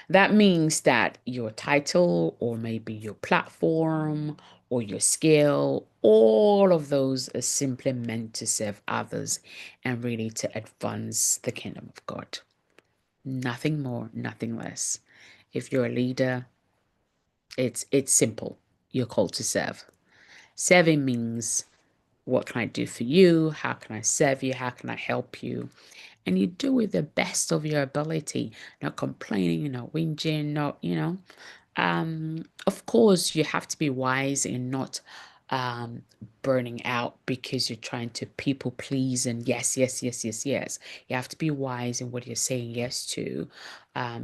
That means that your title or maybe your platform or your skill, all of those are simply meant to serve others and really to advance the kingdom of God. Nothing more, nothing less. If you're a leader, it's simple. You're called to serve. Serving means what can I do for you? How can I serve you? How can I help you? And you do it the best of your ability, not complaining, not whinging, not, of course, you have to be wise in not um, burning out because you're trying to people please and yes, yes, yes, yes, yes. You have to be wise in what you're saying yes to.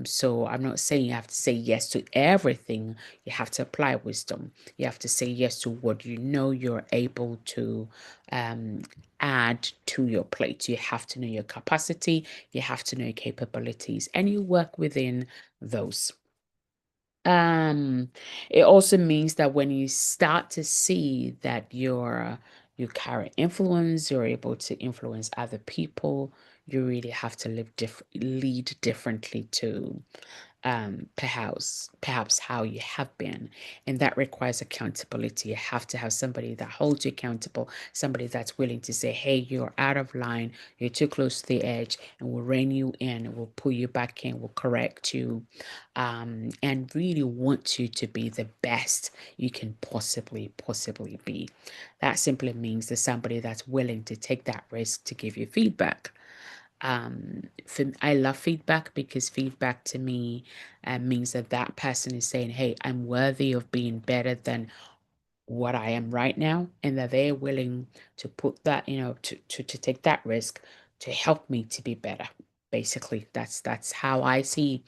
So I'm not saying you have to say yes to everything. You have to apply wisdom. You have to say yes to what you know you're able to um, add to your plate. You have to know your capacity. You have to know your capabilities, and you work within those. Um, it also means that when you start to see that you carry influence, you're able to influence other people, you really have to lead differently too, perhaps how you have been, and that requires accountability. You have to have somebody that holds you accountable, somebody that's willing to say, hey, you're out of line, you're too close to the edge, and we'll rein you in, we'll pull you back in, we'll correct you, and really want you to be the best you can possibly be. That simply means there's somebody that's willing to take that risk to give you feedback. I love feedback because feedback to me means that that person is saying, hey, I'm worthy of being better than what I am right now, and that they're willing to put that, to take that risk to help me to be better. Basically, that's how I see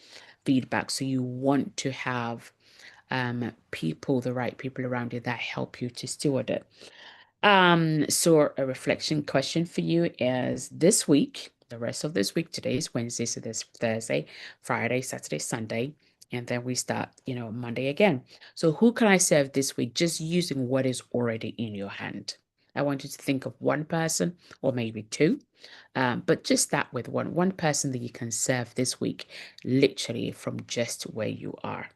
feedback. So you want to have people, the right people around you that help you to steward it. So a reflection question for you is this week, the rest of this week, today is Wednesday, so this Thursday, Friday, Saturday, Sunday, and then we start, Monday again. So who can I serve this week just using what is already in your hand? I want you to think of one person or maybe two, but just start with one person that you can serve this week, literally from just where you are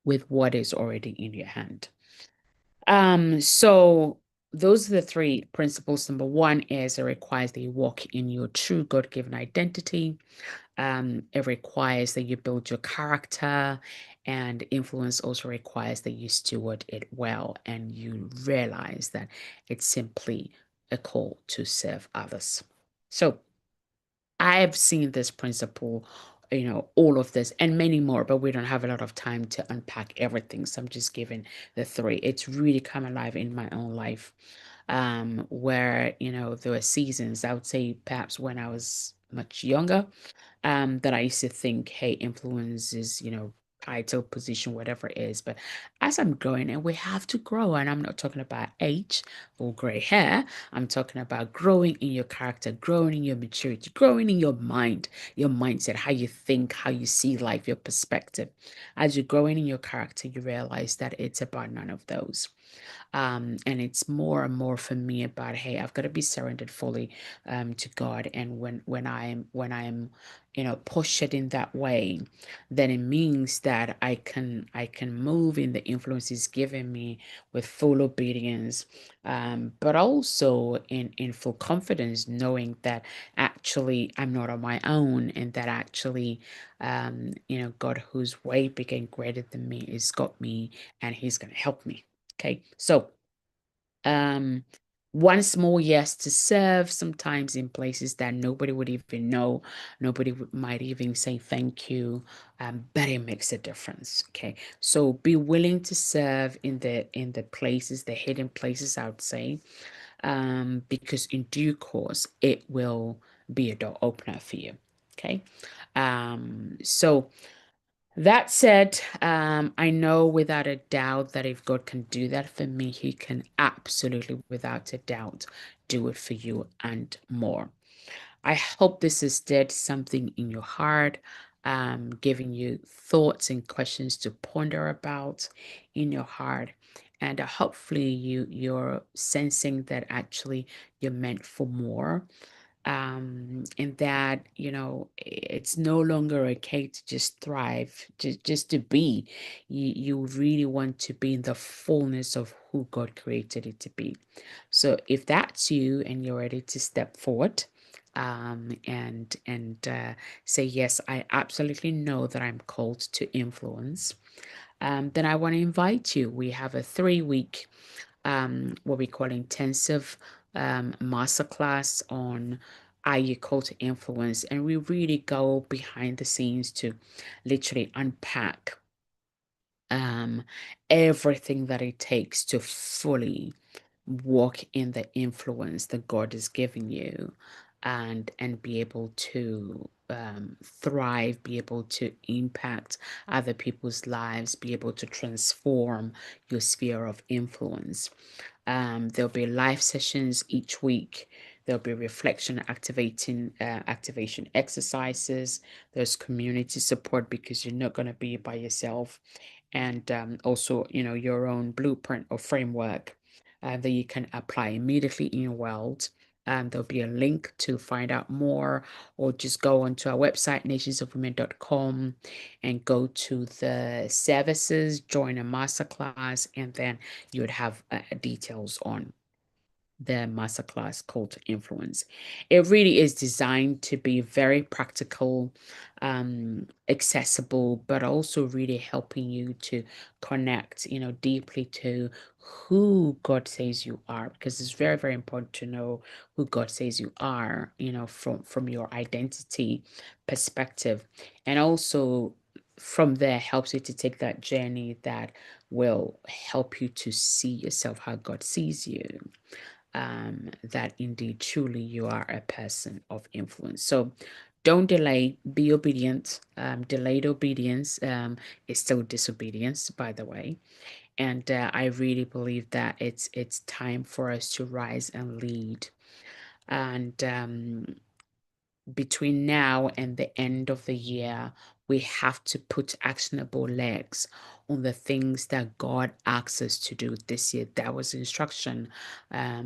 with what is already in your hand. So those are the three principles. Number one is it requires that you walk in your true God-given identity. It requires that you build your character, and influence also requires that you steward it well and you realize that it's simply a call to serve others. So I've seen this principle, all of this and many more, but we don't have a lot of time to unpack everything. So I'm just giving the three. It's really come alive in my own life, where, there were seasons, I would say perhaps when I was much younger, that I used to think, hey, influence is, title, position, whatever it is. But as I'm growing, and we have to grow, and I'm not talking about age or gray hair, I'm talking about growing in your character, growing in your maturity, growing in your mind, your mindset, how you think, how you see life, your perspective. As you're growing in your character, you realize that it's about none of those. And it's more and more for me about, hey, I've got to be surrendered fully to God. And when I'm push it in that way, then it means that I can move in the influence He's given me with full obedience, but also in full confidence, knowing that actually I'm not on my own, and that actually, God, who's way bigger and greater than me, has got me, and He's going to help me. Okay, so um, one small yes to serve, sometimes in places that nobody would even know, might even say thank you, but it makes a difference. Okay, so be willing to serve in the places, the hidden places, I would say, because in due course it will be a door opener for you. Okay, so that said, I know without a doubt that if God can do that for me, He can absolutely, without a doubt, do it for you and more. I hope this has stirred something in your heart, giving you thoughts and questions to ponder about in your heart. And hopefully you're sensing that actually you're meant for more, and that, it's no longer okay to just thrive, just to be. You really want to be in the fullness of who God created it to be. So if that's you and you're ready to step forward, and say, yes, I absolutely know that I'm called to influence, then I want to invite you. We have a 3 week, what we call intensive masterclass on are you called to influence, and we really go behind the scenes to literally unpack um, everything that it takes to fully walk in the influence that God is giving you, and be able to thrive, be able to impact other people's lives, be able to transform your sphere of influence. There'll be live sessions each week. There'll be reflection activation exercises. There's community support because you're not going to be by yourself, and also, your own blueprint or framework that you can apply immediately in your world. There'll be a link to find out more, or just go onto our website, nationsofwomen.com, and go to the services, join a masterclass, and then you would have details on the masterclass called to influence. It really is designed to be very practical, accessible, but also really helping you to connect, deeply to who God says you are, because it's very, very important to know who God says you are, from your identity perspective. And also from there helps you to take that journey that will help you to see yourself how God sees you, that indeed truly you are a person of influence. So don't delay, be obedient. Delayed obedience is still disobedience, by the way. And I really believe that it's time for us to rise and lead. And between now and the end of the year, we have to put actionable legs on the things that God asks us to do this year. That was instruction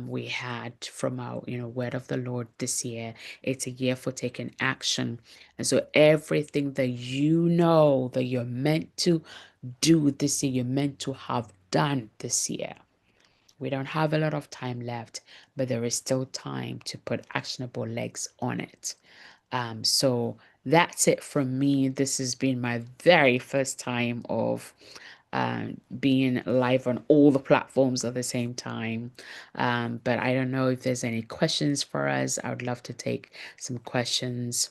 we had from our, word of the Lord this year. It's a year for taking action. And so everything that that you're meant to do this year, you're meant to have done this year. We don't have a lot of time left, but there is still time to put actionable legs on it. So that's it from me. This has been my very first time of being live on all the platforms at the same time. But I don't know if there's any questions for us. I would love to take some questions,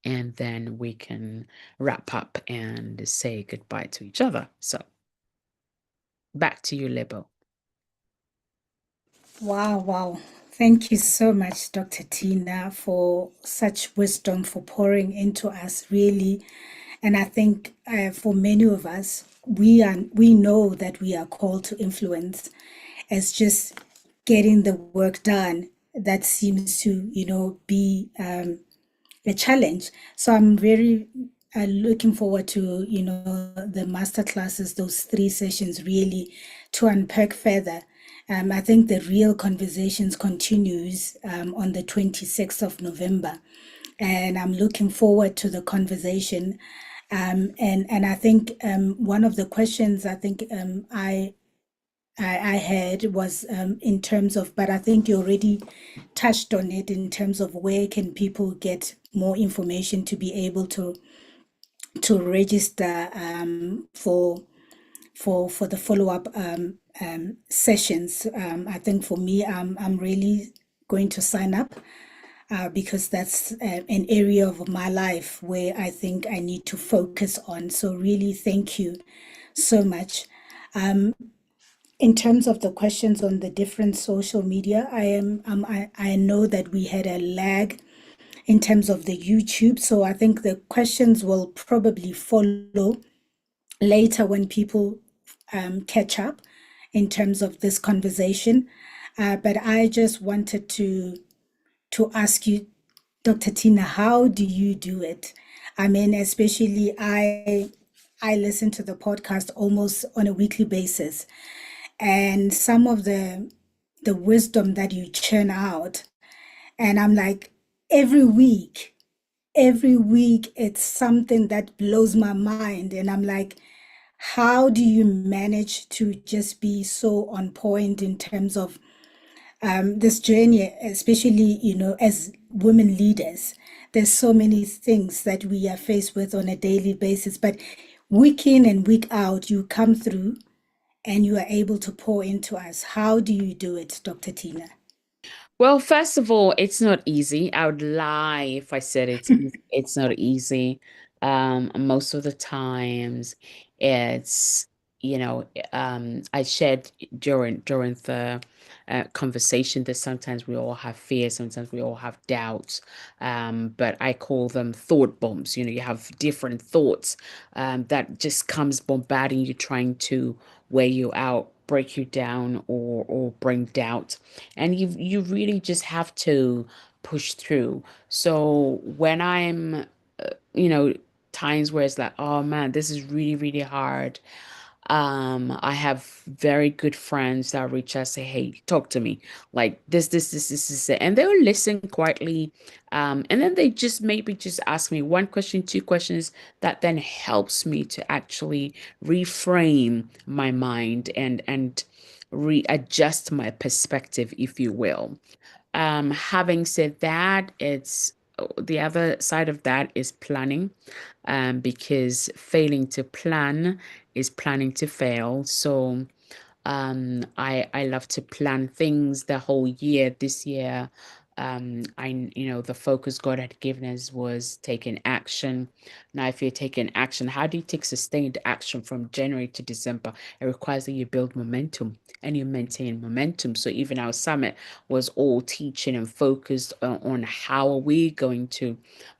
and then we can wrap up and say goodbye to each other. So back to you, Libo. Wow, wow. Thank you so much, Dr. Tina, for such wisdom, for pouring into us, really. And I think for many of us, we know that we are called to influence. As just getting the work done that seems to, be a challenge. So I'm very looking forward to, the master classes, those 3 sessions, really to unpack further. I think the real conversations continues on the 26th of November, and I'm looking forward to the conversation. And I think one of the questions I think I had was in terms of, but I think you already touched on it in terms of where can people get more information to be able to register for the follow-up sessions. I think for me, I'm really going to sign up because that's an area of my life where I think I need to focus on. So really, thank you so much. In terms of the questions on the different social media, I know that we had a lag in terms of the YouTube, so I think the questions will probably follow later when people catch up in terms of this conversation. But I just wanted to ask you, Dr. Tina, how do you do it? I mean, especially I listen to the podcast almost on a weekly basis, and some of the wisdom that you churn out, And I'm like, every week, every week, it's something that blows my mind. And I'm like, how do you manage to just be so on point in terms of this journey, especially, as women leaders? There's so many things that we are faced with on a daily basis, but week in and week out, you come through and you are able to pour into us. How do you do it, Dr. Tina? Well, first of all, it's not easy. I would lie if I said it's easy. It's not easy. Most of the times it's, I shared during the conversation that sometimes we all have fear, sometimes we all have doubts. But I call them thought bombs. You have different thoughts that just comes bombarding you, trying to wear you out, break you down, or bring doubt, and you really just have to push through. So when I'm you know times where it's like, oh man, this is really really hard, I have very good friends that reach out, say, hey, talk to me, like this is it, and they'll listen quietly, and then they just maybe just ask me one question, two questions, that then helps me to actually reframe my mind and readjust my perspective, if you will. Having said that, it's the other side of that is planning, because failing to plan is planning to fail. So I love to plan things the whole year. This year, the focus God had given us was taking action. Now, if you're taking action, how do you take sustained action from January to December? It requires that you build momentum and you maintain momentum. So even our summit was all teaching and focused on how are we going to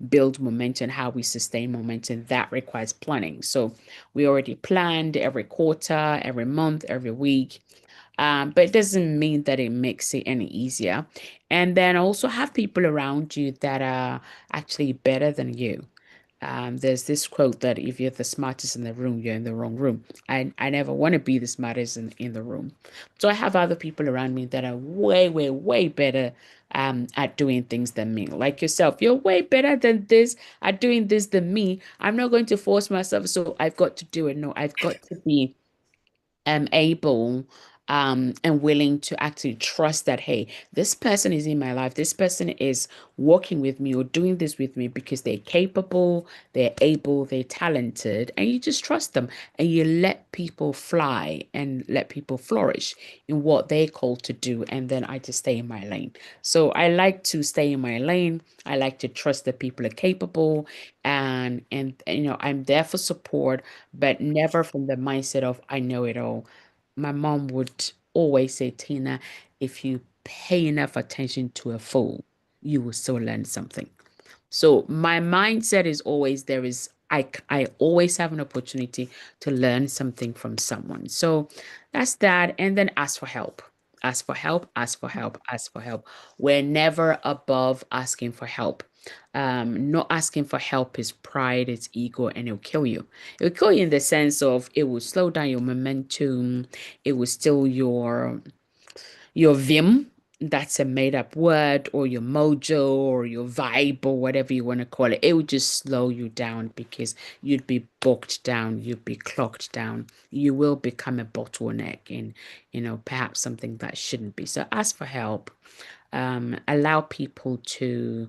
build momentum, how we sustain momentum. That requires planning. So we already planned every quarter, every month, every week. But it doesn't mean that it makes it any easier. And then also have people around you that are actually better than you. There's this quote that if you're the smartest in the room, you're in the wrong room. I never want to be the smartest in the room. So I have other people around me that are way, way, way better at doing things than me. Like yourself, you're way better than this at doing this than me. I'm not going to force myself, so I've got to do it. No, I've got to be able and willing to actually trust that, hey, this person is in my life, this person is working with me or doing this with me because they're capable, they're able, they're talented, and you just trust them and you let people fly and let people flourish in what they're called to do. And then I just stay in my lane. So I like to stay in my lane. I like to trust that people are capable, and I'm there for support, but never from the mindset of I know it all. My mom would always say, Tina, if you pay enough attention to a fool, you will still learn something. So my mindset is always there is I always have an opportunity to learn something from someone. So that's that. And then ask for help. Ask for help, ask for help, ask for help. We're never above asking for help. Not asking for help is pride, it's ego, and it'll kill you. It'll kill you in the sense of it will slow down your momentum, it will steal your vim, that's a made up word, or your mojo, or your vibe, or whatever you want to call it. It would just slow you down because you'd be bogged down, you'd be clogged down, you will become a bottleneck in, perhaps something that shouldn't be. So ask for help. Allow people to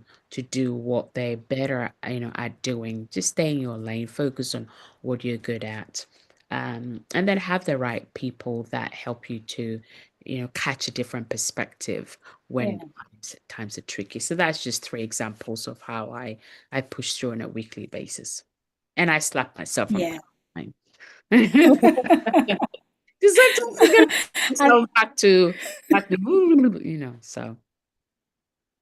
do what they're better, at doing. Just stay in your lane, focus on what you're good at, and then have the right people that help you to, catch a different perspective when Yeah, times are tricky. So that's just three examples of how I push through on a weekly basis, and I slap myself from yeah. time to time. Because sometimes I get I, myself back to. So.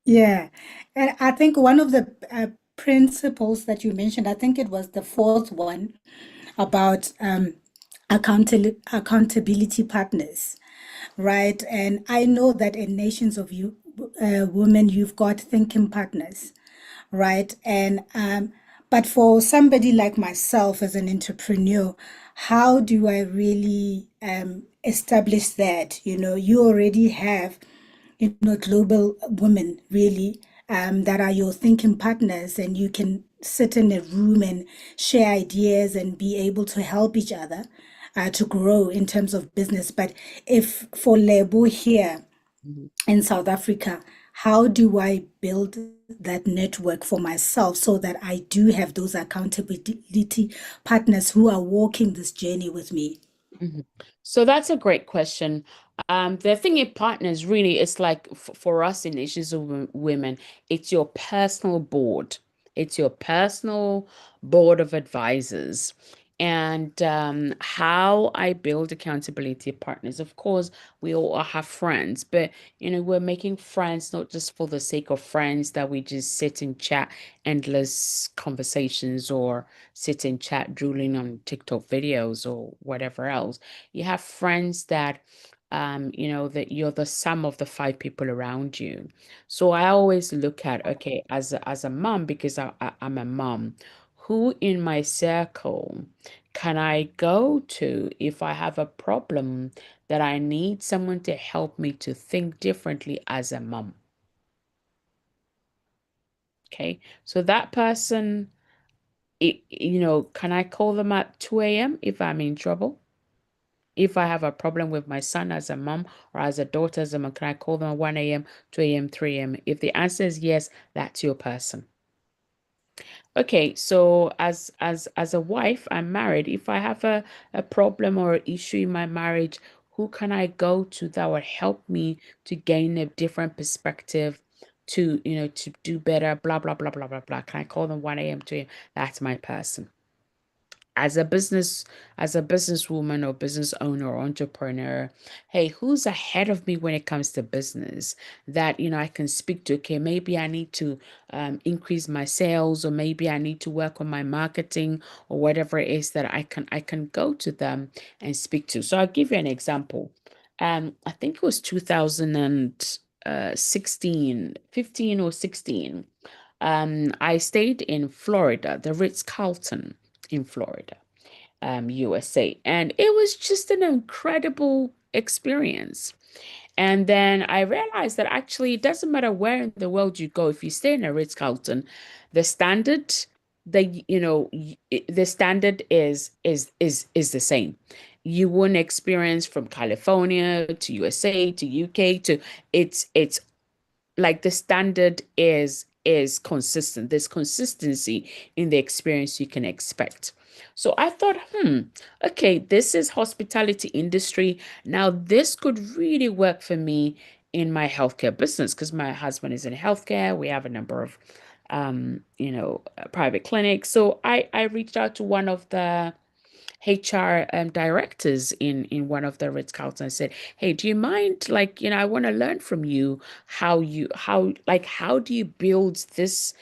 yeah. And I think one of the principles that you mentioned, I think it was the fourth one about accountability partners, right? And I know that in nations of you women, you've got thinking partners, right? And but for somebody like myself as an entrepreneur, how do I really establish that? You already have global women really, that are your thinking partners, and you can sit in a room and share ideas and be able to help each other to grow in terms of business. But if for Lebo here Mhm. in South Africa, how do I build that network for myself so that I do have those accountability partners who are walking this journey with me? Mhm. So that's a great question. The thing in partners really is like for us in issues of women, it's your personal board. It's your personal board of advisors. And how I build accountability partners. Of course, we all have friends, but we're making friends not just for the sake of friends that we just sit and chat endless conversations or sit and chat drooling on TikTok videos or whatever else. You have friends that that you're the sum of the five people around you. So I always look at, okay, as a mom, because I'm a mom, who in my circle can I go to if I have a problem that I need someone to help me to think differently as a mom? Okay. So that person, can I call them at 2 a.m. if I'm in trouble? If I have a problem with my son as a mom or as a daughter as a mom, can I call them at 1 a.m., 2 a.m., 3 a.m.? If the answer is yes, that's your person. Okay, so as a wife, I'm married. If I have a problem or issue in my marriage, who can I go to that will help me to gain a different perspective to do better, blah, blah, blah, blah, blah, blah. Can I call them 1 a.m., 2 a.m.? That's my person. As a businesswoman or business owner or entrepreneur, hey, who's ahead of me when it comes to business that I can speak to? Okay, maybe I need to increase my sales, or maybe I need to work on my marketing, or whatever it is that I can go to them and speak to. So I'll give you an example. I think it was 2016, 15 or 16. I stayed in Florida, the Ritz-Carlton in Florida, USA, and it was just an incredible experience. And then I realized that actually it doesn't matter where in the world you go, if you stay in a Ritz-Carlton, the standard, the standard is the same. You wouldn't experience from California to USA to UK to it's like the standard is consistent. There's consistency in the experience you can expect. So I thought, okay, this is hospitality industry. Now this could really work for me in my healthcare business because my husband is in healthcare. We have a number of private clinics. So I reached out to one of the HR directors in one of the Ritz-Carlton and said, "Hey, do you mind? Like, I want to learn from you how do you build this,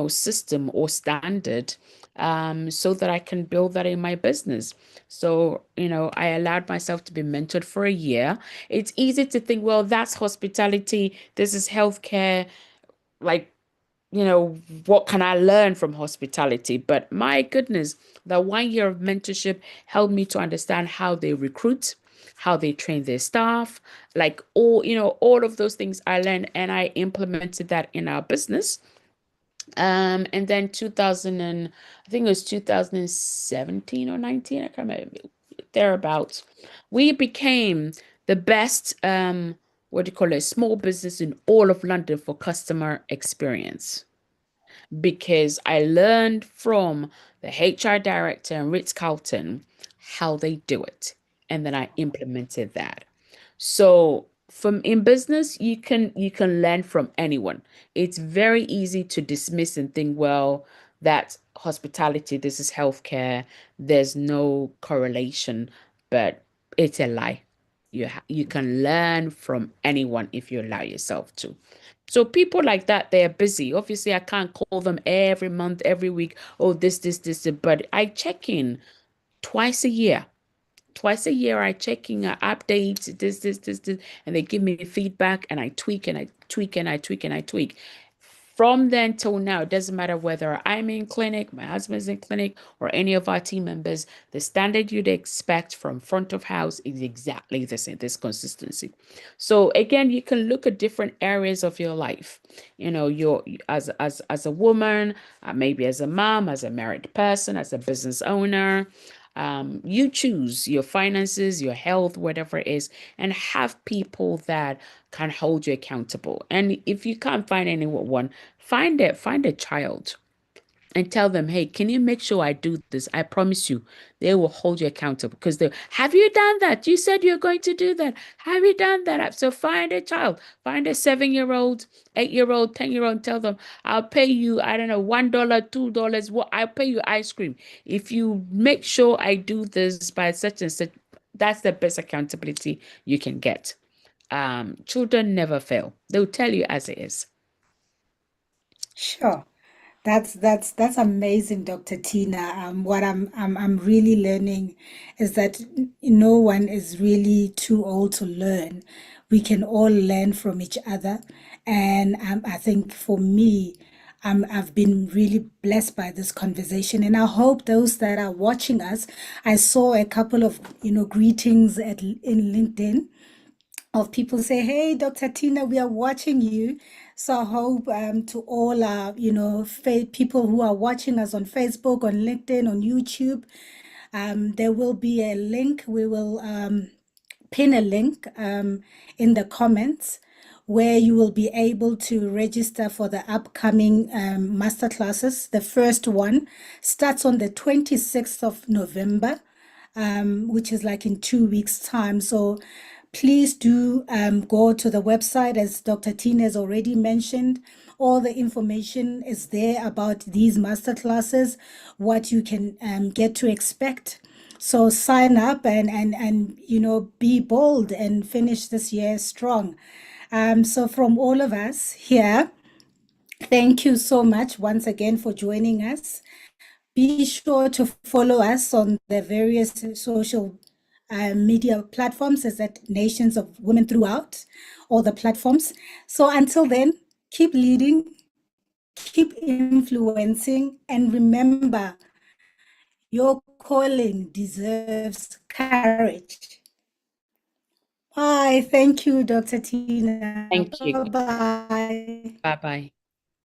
system or standard, so that I can build that in my business." So, I allowed myself to be mentored for a year. It's easy to think, well, that's hospitality, this is healthcare, like you know, what can I learn from hospitality? But my goodness, the 1 year of mentorship helped me to understand how they recruit, how they train their staff, like all of those things I learned and I implemented that in our business. And then 2000 and I think it was 2017 or 19, I can't remember, thereabouts. We became the best, what do you call it, small business in all of London for customer experience because I learned from the HR director in Ritz-Carlton how they do it. And then I implemented that. So from in business, you can learn from anyone. It's very easy to dismiss and think, well, that's hospitality, this is healthcare, there's no correlation, but it's a lie. You can learn from anyone if you allow yourself to. So people like that, they're busy. Obviously, I can't call them every month, every week. Oh, this, but I check in twice a year. Twice a year, I check in, I update this, and they give me feedback, and I tweak and I tweak and I tweak and I tweak. From then till now, it doesn't matter whether I'm in clinic, my husband's in clinic, or any of our team members, the standard you'd expect from front of house is exactly the same, this consistency. So again, you can look at different areas of your life. You know, you're as a woman, maybe as a mom, as a married person, as a business owner. You choose your finances, your health, whatever it is, and have people that can hold you accountable. And if you can't find anyone, find a child and tell them, hey, can you make sure I do this? I promise you, they will hold you accountable because they have you done that? You said you're going to do that. Have you done that? So find a child, find a 7-year-old, 8-year-old, 10-year-old, tell them, I'll pay you, I don't know, $1, $2, what I'll pay you ice cream. If you make sure I do this by such and such, that's the best accountability you can get. Children never fail. They'll tell you as it is. Sure. That's amazing, Dr. Tina. What I'm really learning is that no one is really too old to learn. We can all learn from each other, and I think for me, I've been really blessed by this conversation, and I hope those that are watching us. I saw a couple of greetings in LinkedIn of people say, "Hey, Dr. Tina, we are watching you." So I hope to all people who are watching us on Facebook, on LinkedIn, on YouTube, there will be a link. We will pin a link in the comments where you will be able to register for the upcoming master classes. The first one starts on the 26th of November, which is like in 2 weeks' time. So please do go to the website, as Dr. Tina has already mentioned. All the information is there about these master classes, what you can get to expect. So sign up and be bold and finish this year strong. So from all of us here, thank you so much once again for joining us. Be sure to follow us on the various social media platforms, as that Nations of Women throughout all the platforms. So until then, keep leading, keep influencing, and remember, your calling deserves courage. Bye. Thank you, Dr. Tina. Thank you. Bye bye. Bye bye.